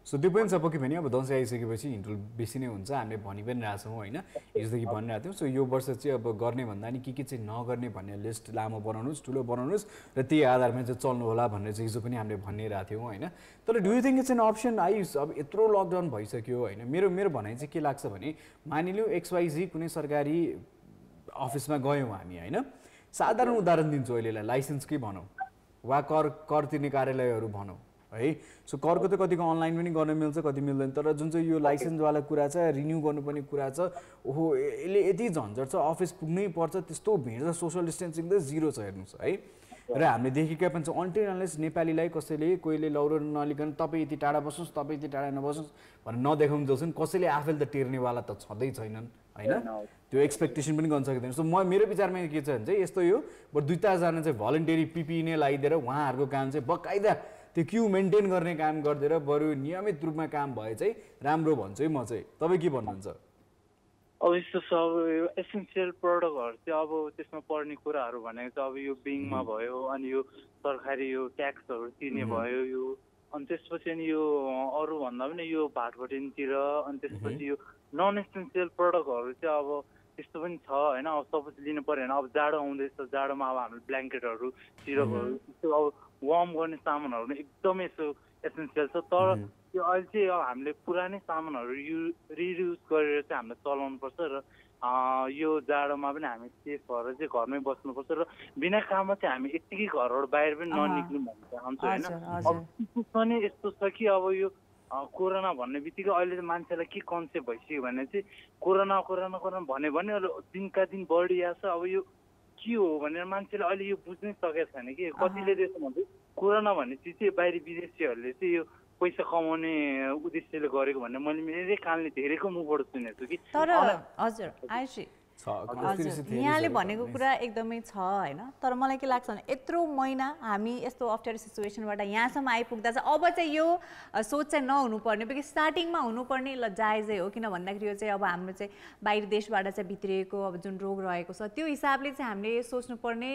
सो त्यो पनि छ पक्कै पनि अब दसैँ आइसकेपछि हिँड्डुल बेसी नै हुन्छ। हामीले भनि पनि रहेछौँ होइन, हिजोदेखि भनिरहेको थियौँ। सो यो वर्ष चाहिँ अब गर्ने भन्दा नि के चाहिँ नगर्ने भन्ने लिस्ट लामो बनाउनुहोस्, ठुलो बनाउनुहोस् र त्यही आधारमा चाहिँ चल्नु होला भनेर चाहिँ हिजो पनि हामीले भनिरहेको थियौँ होइन। तर do you think it's an option? आइस अब यत्रो लकडाउन भइसक्यो होइन, मेरो भनाइ चाहिँ के लाग्छ भने मानिलिउँ XYZ कुनै सरकारी अफिसमा गयौँ हामी होइन, साधारण उदाहरण दिन्छु अहिलेलाई, लाइसेन्सकै भनौँ वा कर तिर्ने कार्यालयहरू भनौँ है। सो करको त कतिको अनलाइन पनि गर्न मिल्छ, कति मिल्दैन। तर जुन चाहिँ यो लाइसेन्सवाला कुरा छ, रिन्यू गर्नुपर्ने कुरा छ, ओहो यसले यति झन्झट छ, अफिस पुग्नै पर्छ, त्यस्तो भिड छ, सोसियल डिस्टेन्सिङ त 0 छ हेर्नुहोस् है। र हामीले देखेका पनि छौँ अन्टिल अनलेस नेपालीलाई कसैले कोहीले लौरो नलिकन तपाईँ यति टाढा बस्नुहोस्, तपाईँ यति टाढा नबस्नुहोस् भनेर नदेखाउनु जाउँछन्, कसैले आफैले त टेर्नेवाला त छँदै छैनन् होइन। त्यो एक्सपेक्टेसन पनि गर्न सकिँदैन। सो मेरो विचारमा के छ भने चाहिँ यस्तो यो बरु 2-4जना चाहिँ भलन्टियरी PPE नै लगाइदिएर उहाँहरूको काम चाहिँ बकाइदा त्यो क्यु मेन्टेन गर्ने काम गरिदिएर बरु नियमित रूपमा काम भए चाहिँ राम्रो भन्छु है म चाहिँ। तपाईँ के भन्नुहुन्छ? अब यस्तो छ अब यो एसेन्सियल प्रडक्टहरू चाहिँ अब त्यसमा पर्ने कुराहरू भनेको चाहिँ अब यो बिङमा भयो, अनि यो सरकारी यो ट्याक्सहरू तिर्ने भयो यो, अनि त्यसपछि अनि यो अरू भन्दा पनि यो भाटभटिनतिर, अनि त्यसपछि यो नन एसेन्सियल प्रडक्टहरू चाहिँ अब त्यस्तो पनि छ होइन। अब सपोज लिनु पऱ्यो भने अब जाडो आउँदैछ, जाडोमा अब हामीले ब्ल्याङ्केटहरू, सिरपहरू त्यस्तो अब वार्म गर्ने सामानहरू पनि एकदमै यस्तो एसेन्सियल छ। तर त्यो अहिले चाहिँ अब हामीले पुरानै सामानहरू रियुज गरेर चाहिँ हामीले चलाउनुपर्छ र यो जाडोमा पनि हामी सेफ भएर चाहिँ घरमै बस्नुपर्छ र बिना काममा चाहिँ हामी यत्तिकै घरबाट बाहिर पनि ननिक्लौँ भन्ने चाहन्छु होइन। अब पनि यस्तो छ कि अब यो कोरोना भन्ने बित्तिकै अहिले मान्छेलाई के कन्सेप्ट भइसक्यो भने चाहिँ कोरोना भन्यो भने दिनका दिन बढिरहेको छ। अब यो के हो भनेर मान्छेले अहिले यो बुझ्नै सकेको छैन कि कतिले त्यसो भन्छ कोरोना भन्ने चिज चाहिँ बाहिरी विदेशीहरूले चाहिँ यो पैसा कमाउने उद्देश्यले गरेको भन्ने मैले मेरै कानले धेरैको मुखबाट सुनेको छु कि। तर हजुर आयुषी यहाँले भनेको कुरा एकदमै छ होइन। तर मलाई के लाग्छ भने यत्रो महिना हामी यस्तो अप्ठ्यारो सिचुएसनबाट यहाँसम्म आइपुग्दा चाहिँ अब चाहिँ यो सोच चाहिँ नहुनुपर्ने, बिकज स्टार्टिङमा हुनुपर्ने ल जायजै हो। किन भन्दाखेरि यो चाहिँ अब हाम्रो चाहिँ बाहिर देशबाट चाहिँ भित्रिएको अब जुन रोग रहेको छ त्यो हिसाबले चाहिँ हामीले सोच्नुपर्ने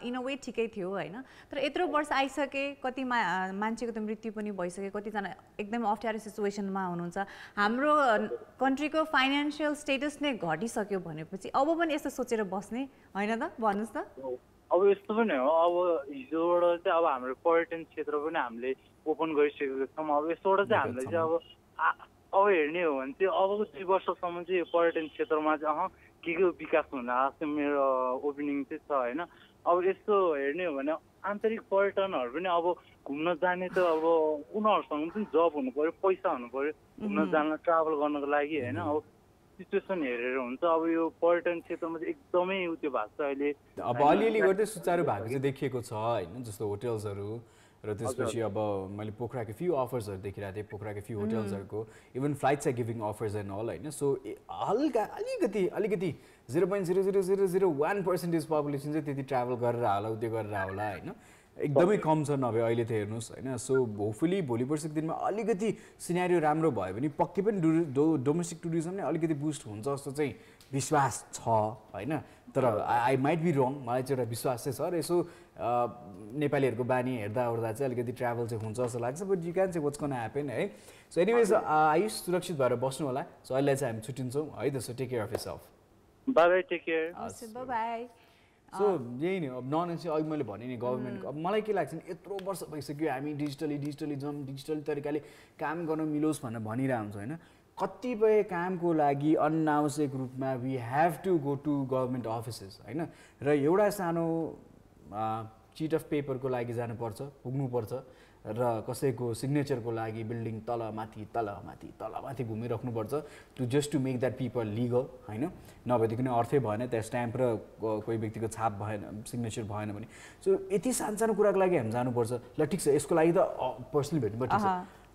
इन अ वे ठिकै थियो होइन। तर यत्रो वर्ष आइसके, कति मान्छेको त मृत्यु पनि भइसक्यो, कतिजना एकदमै अप्ठ्यारो सिचुएसनमा हुनुहुन्छ, हाम्रो कन्ट्रीको फाइनेन्सियल स्टेटस नै घटिसक्यो भनेपछि अब पनि यस्तो सोचेर बस्ने होइन त? भन्नुहोस् त। अब यस्तो पनि हो, अब हिजोबाट चाहिँ अब हाम्रो पर्यटन क्षेत्र पनि हामीले ओपन गरिसकेको छौँ। अब यसबाट चाहिँ हामीले चाहिँ अब हेर्ने हो भने चाहिँ अबको 2 वर्षसम्म चाहिँ यो पर्यटन क्षेत्रमा चाहिँ के विकास हुन आएको छ मेरो ओपिनिङ चाहिँ छ होइन। अब यस्तो हेर्ने हो भने आन्तरिक पर्यटनहरू पनि अब घुम्न जाने त अब उनीहरूसँग पनि जब हुनु पर्यो, पैसा हुनु पर्यो घुम्न जान ट्राभल गर्नको लागि होइन। अब सिचुएसन हेरेर हुन्छ। अब यो पर्यटन क्षेत्रमा चाहिँ एकदमै त्यो भएको छ अहिले। अब अलिअलि गर्दै सुचारू भएको चाहिँ देखिएको छ होइन, जस्तो होटल्सहरू र त्यसपछि अब मैले पोखराको फ्यु अफर्सहरू देखिरहेको थिएँ, पोखराको फ्यु होटल्सहरूको even flights are giving offers and all होइन। सो हल्का अलिकति 0.00001% पपुलेसन चाहिँ त्यति ट्राभल गरेर होला, त्यो गरेर होला होइन, एकदमै कम छ नभए अहिले त हेर्नुहोस् होइन। सो होपफुली भोलि पर्सिको दिनमा अलिकति सिनेरियो राम्रो भयो भने पक्कै पनि डोमेस्टिक टुरिज्म नै अलिकति बुस्ट हुन्छ जस्तो चाहिँ विश्वास छ होइन। तर आई माइट बी रङ, मलाई चाहिँ एउटा विश्वास चाहिँ छ र यसो नेपालीहरूको बानी हेर्दा चाहिँ अलिकति ट्राभल चाहिँ हुन्छ जस्तो लाग्छ। But you can say what's gonna happen है। सो एनिवेज आयुष सुरक्षित भएर बस्नु होला। सो अहिले चाहिँ हामी छुट्टिन्छौँ है त। So take care of yourself. Bye bye, take care. Bye bye. So यही नै अब नन चाहिँ अघि मैले भने नि गभर्मेन्टको अब मलाई के लाग्छ नि यत्रो वर्ष भइसक्यो हामी डिजिटल तरिकाले काम गर्न मिलोस् भनेर भनिरहेको हुन्छ होइन। कतिपय कामको लागि अनावश्यक रूपमा we have to go to government offices होइन। र एउटा सानो चिट अफ पेपरको लागि जानुपर्छ, पुग्नुपर्छ र कसैको सिग्नेचरको लागि बिल्डिङ तलमाथि घुमिराख्नुपर्छ just to make that people legal होइन। नभएदेखि नै अर्थै भएन, त्यहाँ स्ट्याम्प र कोही व्यक्तिको छाप भएन, सिग्नेचर भएन भने। सो यति सानो कुराको लागि हामी जानुपर्छ। ल ठिक छ, यसको लागि त पर्सनली भेट्नु ठिक छ।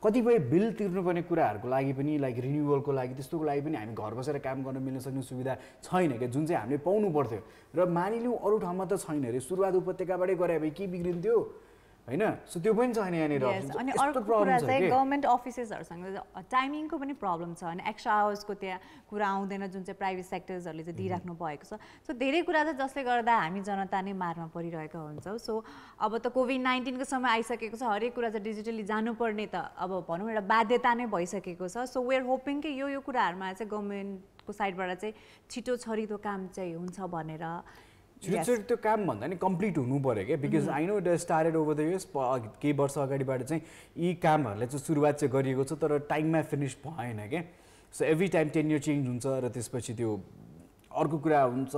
कतिपय बिल तिर्नुपर्ने कुराहरूको लागि पनि लाइक रिन्युअलको लागि त्यस्तोको लागि पनि हामी घर बसेर काम गर्न मिल्न सक्ने सुविधा छैन क्या, जुन चाहिँ हामीले पाउनु पर्थ्यो। र मानिलिउँ अरू ठाउँमा त छैन अरे, सुरुवात उपत्यकाबाटै गरे भए के बिग्रिन्थ्यो होइन। सो त्यो पनि छैन यहाँनिर। अनि अर्को कुरा चाहिँ गभर्मेन्ट अफिसेसहरूसँग टाइमिङको पनि प्रब्लम छ होइन। एक्स्ट्रा आवर्सको त्यहाँ कुरा आउँदैन जुन चाहिँ प्राइभेट सेक्टर्सहरूले चाहिँ दिइराख्नु भएको छ। सो धेरै कुरा छ जसले गर्दा हामी जनता नै मारमा परिरहेका हुन्छौँ। सो अब त कोभिड-19को समय आइसकेको छ, हरेक कुरा चाहिँ डिजिटली जानुपर्ने त अब भनौँ एउटा बाध्यता नै भइसकेको छ। सो वी आर होपिङ कि यो कुराहरूमा चाहिँ गभर्मेन्टको साइडबाट चाहिँ छिटो छरितो काम चाहिँ हुन्छ भनेर। छिटो त्यो काम भन्दा नि कम्प्लिट हुनु पऱ्यो क्या, because I know it started over the years. केही वर्ष अगाडिबाट चाहिँ यी कामहरूलाई चाहिँ सुरुवात चाहिँ गरिएको छ तर टाइममा फिनिस भएन क्या। So every time tenure change हुन्छ र त्यसपछि त्यो अर्को कुरा हुन्छ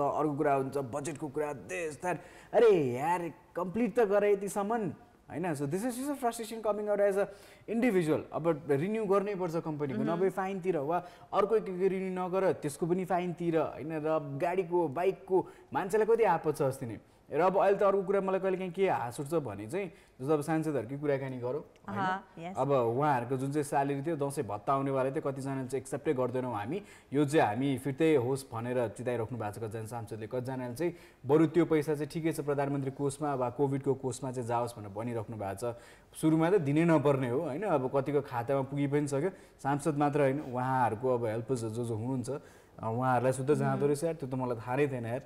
बजेटको कुरा दिस द्याट। अरे यार कम्प्लिट त गरे यतिसम्म होइन। So this is a frustration coming out as a individual. अब रिन्यू गर्नै पर्छ कम्पनीको, नभए फाइन तिर वा अर्को रिन्यू नगर त्यसको पनि फाइन तिर होइन। र गाडीको बाइकको मान्छेलाई कति आपत छ अस्ति नै। र अब अहिले त अर्को कुरा मलाई कहिले काहीँ के हाँस उठ्छ भने चाहिँ जस्तो अब सांसदहरूकै कुराकानी गरौँ होइन। अब उहाँहरूको जुन चाहिँ स्यालेरी थियो दसैँ भत्ता आउनेवाला थियो, कतिजनाले चाहिँ एक्सेप्टै गर्दैनौँ हामी, यो चाहिँ हामी फिर्तै होस् भनेर चिताइराख्नु भएको छ कतिजना सांसदले। कतिजनाले चाहिँ बरु त्यो पैसा चाहिँ ठिकै छ प्रधानमन्त्री कोषमा वा कोभिडको कोषमा चाहिँ जाओस् भनेर भनिराख्नु भएको छ। सुरुमा त दिनै नपर्ने हो होइन। अब कतिको खातामा पुगि पनि सक्यो, सांसद मात्र होइन उहाँहरूको अब हेल्पर्स जो हुनुहुन्छ उहाँहरूलाई सुध जाँदो रहेछ यार। त्यो त मलाई थाहा नै थिएन यार।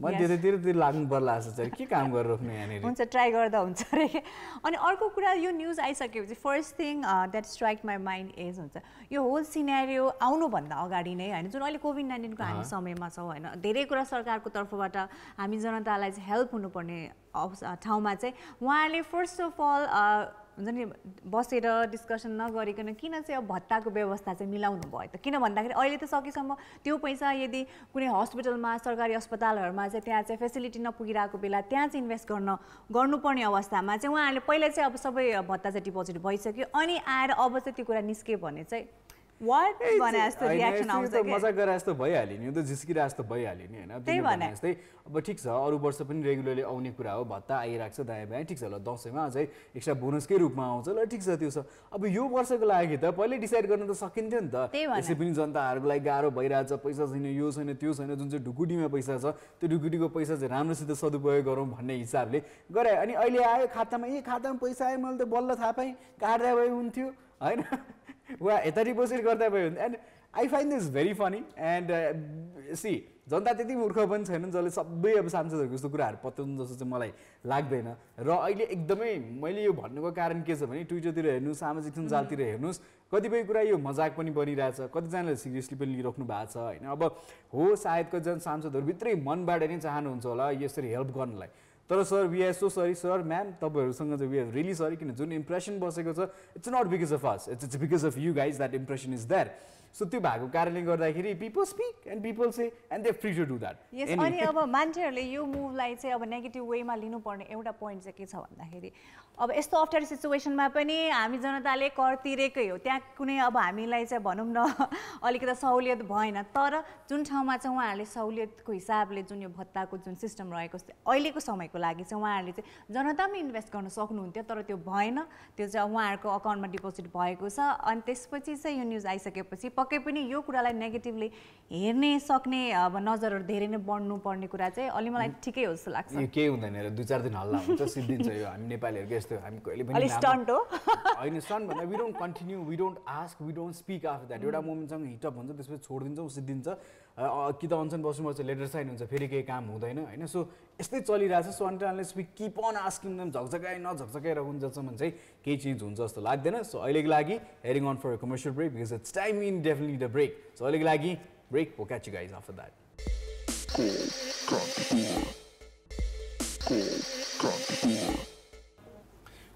म त्यतातिर लाग्नु पर्ला जस्तो चाहिँ के काम गरेर रोक्नु यहाँनिर। हुन्छ, ट्राई गर्दा हुन्छ अरे। अनि अर्को कुरा यो न्युज आइसकेपछि first thing that strike my mind is हुन्छ यो होल सिनेरियो आउनुभन्दा अगाडि नै होइन, जुन अहिले कोभिड-19को हामी समयमा छौँ होइन, धेरै कुरा सरकारको तर्फबाट हामी जनतालाई चाहिँ हेल्प हुनुपर्ने ठाउँमा चाहिँ उहाँहरूले फर्स्ट अफ अल हुन्छ नि बसेर डिस्कसन नगरिकन किन चाहिँ अब भत्ताको व्यवस्था चाहिँ मिलाउनु भयो त? किन भन्दाखेरि अहिले त सकेसम्म त्यो पैसा यदि कुनै हस्पिटलमा सरकारी अस्पतालहरूमा चाहिँ त्यहाँ चाहिँ फेसिलिटी नपुगिरहेको बेला त्यहाँ चाहिँ इन्भेस्ट गर्नुपर्ने अवस्थामा चाहिँ उहाँहरूले पहिला चाहिँ अब सबै भत्ता चाहिँ डिपोजिट भइसक्यो, अनि आएर अब चाहिँ त्यो कुरा निस्क्यो भने चाहिँ वाट भने जस्तो रियाक्सन आउँछ के? मजाक गरे जस्तो भइहाल्यो नि, यो त जिस्किरा जस्तो भइहाल्यो नि होइन। त्यही भने जस्तै अब ठिक छ अरू वर्ष पनि रेगुलरली आउने कुरा हो, भत्ता आइरहेको छ दायाँ बायाँ, ठिक छ। ल दसैँमा अझै एक्स्ट्रा बोनसकै रूपमा आउँछ, ल ठिक छ त्यो छ। अब यो वर्षको लागि त पहिल्यै डिसाइड गर्न त सकिन्थ्यो नि त। यसै पनि जनताहरूको लागि गाह्रो भइरहेछ, पैसा छैन, यो छैन त्यो छैन, जुन चाहिँ ढुकुटीमा पैसा छ त्यो ढुकुटीको पैसा चाहिँ राम्रोसित सदुपयोग गरौँ भन्ने हिसाबले गरे। अनि अहिले आयो खातामा पैसा आयो, मैले त बल्ल थाहा पाएँ, काट्दा भए हुन्थ्यो होइन, वा यता डिपोजिट गर्दा भयो। And I find this very funny and see जनता त्यति मूर्ख पनि छैनन् जसले सबै अब सांसदहरूको यस्तो कुराहरू पत्याउनु जस्तो चाहिँ मलाई लाग्दैन। र अहिले एकदमै मैले यो भन्नुको कारण के छ भने ट्विटरतिर हेर्नुहोस्, सामाजिक सञ्जालतिर हेर्नुहोस्, कतिपय कुरा यो मजाक पनि बनिरहेछ, कतिजनाले सिरियसली पनि लिइराख्नु भएको छ होइन। अब हो सायद कतिजना सांसदहरू भित्रै मनबाट नै चाहनुहुन्छ होला यसरी हेल्प गर्नलाई, तर sir we are so sorry sir ma'am, तपाईँहरूसँग चाहिँ वी आर रियली सरी, किन जुन इम्प्रेसन बसेको छ it's not because of us, it's because of you guys that impression is there. So त्यो भएको कारणले गर्दाखेरि people speak and people say and they're free to do that. Yes, अनि अब मान्छेहरूले यो मुभलाई चाहिँ अब नेगेटिभ वेमा लिनुपर्ने एउटा पोइन्ट चाहिँ के छ भन्दाखेरि अब यस्तो अप्ठ्यारो सिचुएसनमा पनि हामी जनताले कर तिरेकै हो, त्यहाँ कुनै अब हामीलाई चाहिँ भनौँ न अलिकति सहुलियत भएन, तर जुन ठाउँमा चाहिँ उहाँहरूले सहुलियतको हिसाबले जुन यो भत्ताको जुन सिस्टम रहेको छ अहिलेको समयको लागि चाहिँ उहाँहरूले चाहिँ जनतामा इन्भेस्ट गर्न सक्नुहुन्थ्यो, तर त्यो भएन, त्यो चाहिँ उहाँहरूको अकाउन्टमा डिपोजिट भएको छ। अनि त्यसपछि चाहिँ यो न्युज आइसकेपछि पक्कै पनि यो कुरालाई नेगेटिभली हेर्ने सक्ने अब नजरहरू धेरै नै बढ्नु पर्ने कुरा चाहिँ अलि मलाई ठिकै हो जस्तो लाग्छ। यो केही हुँदैन रे, 2-4 दिन हल्ला हुन्छ सिद्धिन्छ यो। हामी नेपालीहरूको यस्तो, हामी कहिले पनि अलि स्टन्ट हो होइन, स्टन्ट भन्दा we don't continue, we don't ask, we don't speak after that. एउटा मोमेन्टसँग हिटअप हुन्छ, त्यसपछि छोडिदिन्छौँ, सिद्धिन्छ, कि त अनसन बस्नुपर्छ, लेटर साइन हुन्छ, फेरि केही काम हुँदैन होइन। सो यस्तै चलिरहेछ। So until we keep on asking them, झकझकाइ नझकझकाइरहेको जसम्म चाहिँ केही चेन्ज हुन्छ जस्तो लाग्दैन। सो अहिलेको लागि heading on for a commercial break because it's time in definitely the break. So अहिलेको लागि break, we'll catch you guys after that.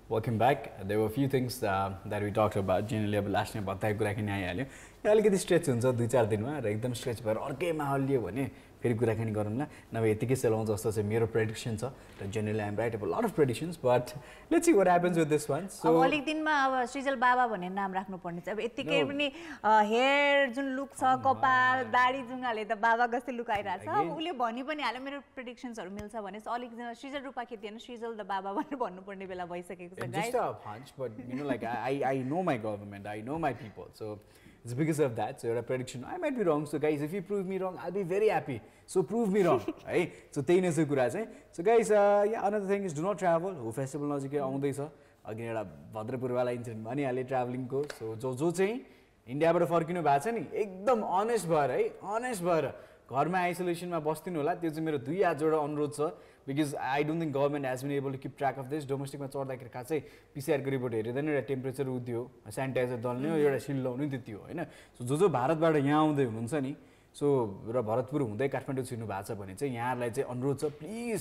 Welcome back. There were a few things that we talked about. Generally, अब last में बताएको कुराकानी आइहाल्यो। अलिकति stretch हुन्छ 2-4 दिनमा र एकदम स्ट्रेच भएर अर्कै माहौल लियो भने फेरि कुराकानी गरौँला, नभए यतिकै सेलाउँ जस्तो चाहिँ मेरो प्रेडिक्सन छ। र generally I am right about lot of predictions, but let's see what happens with this one. So अब अलिक दिनमा अब सृजल बाबा भन्ने नाम राख्नुपर्ने छ। अब यतिकै पनि हेयर जुन लुक छ, कपाल दाढी जुङ्गाले त बाबा जस्तै लुक आइरहेछ। अब उसले भनि पनि हाल्यो मेरो प्रेडिक्सन्सहरू मिल्छ भने अलिक सृजल रूपा खेती होइन, सृजल द बाबा भनेर भन्नुपर्ने बेला भइसकेको छ। Just a hunch, but you know, like I know my government, I know my people, so it's because of that. So your prediction, I might be wrong. So guys, if you prove me wrong, I'll be very happy. So prove me wrong, right? So त्यही नै छ कुरा चाहिँ. So guys, yeah, another thing is do not travel. हो festival नजिकै आउँदैछ. अघि एउटा भद्रपुरवाला इन्सिडेन्ट भनिहालेँ ट्राभलिङको. सो जो चाहिँ इन्डियाबाट फर्किनु भएको छ नि, एकदम अनेस्ट भएर है, अनेस्ट भएर घरमा आइसोलेसनमा बस्दिनु होला। त्यो चाहिँ मेरो 2 हात जोडेर अनुरोध छ। Because I don't think government has been able to keep track of this. डोमेस्टिकमा चढ्दाखेरि खासै पिसिआरको रिपोर्ट हेरिँदैन, एउटा टेम्परेचर उद्यो, सेनिटाइजर दल्ने हो, एउटा सिल लाउने त्यति हो होइन। सो जो भारतबाट यहाँ आउँदै हुनुहुन्छ नि, सो र भरतपुर हुँदै काठमाडौँ छिर्नु भएको छ भने चाहिँ यहाँहरूलाई चाहिँ अनुरोध छ, प्लिज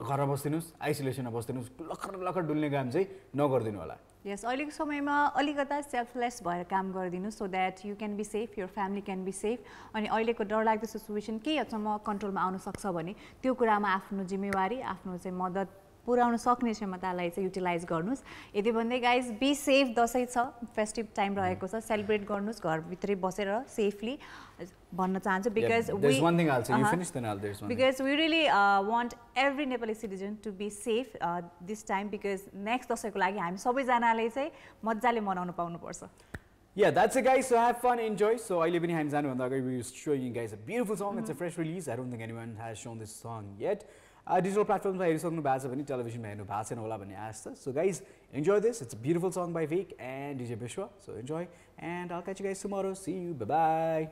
घरमा बस्दिनुहोस्, आइसोलेसनमा बस्दिनुहोस्, लखर डुल्ने काम चाहिँ नगरिदिनु होला। यस, अहिलेको समयमा अलिकता सेल्फलेस भएर काम गरिदिनु so that you can be safe, your family can be safe. अनि अहिलेको डरलाग्दो सिचुएसन केही हदसम्म कन्ट्रोलमा आउन सक्छ भने त्यो कुरामा आफ्नो जिम्मेवारी, आफ्नो चाहिँ मद्दत पुर्याउन सक्ने क्षमतालाई चाहिँ युटिलाइज गर्नुहोस्। यति भन्दै गाइज बी सेफ, दसैँ छ, फेस्टिभ टाइम रहेको छ, सेलिब्रेट गर्नुहोस् घरभित्रै बसेर सेफली भन्न चाहन्छु। Because we really want every Nepali citizen to be safe this time, because next दसैँको लागि हामी सबैजनाले चाहिँ मजाले मनाउन पाउनुपर्छ। Yeah, that's it guys. So have fun, enjoy. So अहिले पनि हामी जानुभन्दा अगाडि we showing you guys a beautiful song. It's a fresh release. I don't think anyone has shown this song yet. Digital platforms मा हेरिसक्नु भएको छ भने टेलिभिजनमा हेर्नु भएको छैन होला भन्ने आश छ. So guys, enjoy this. It's a beautiful song by Vic and DJ Bishwa. So enjoy and I'll catch you guys tomorrow. See you. Bye bye.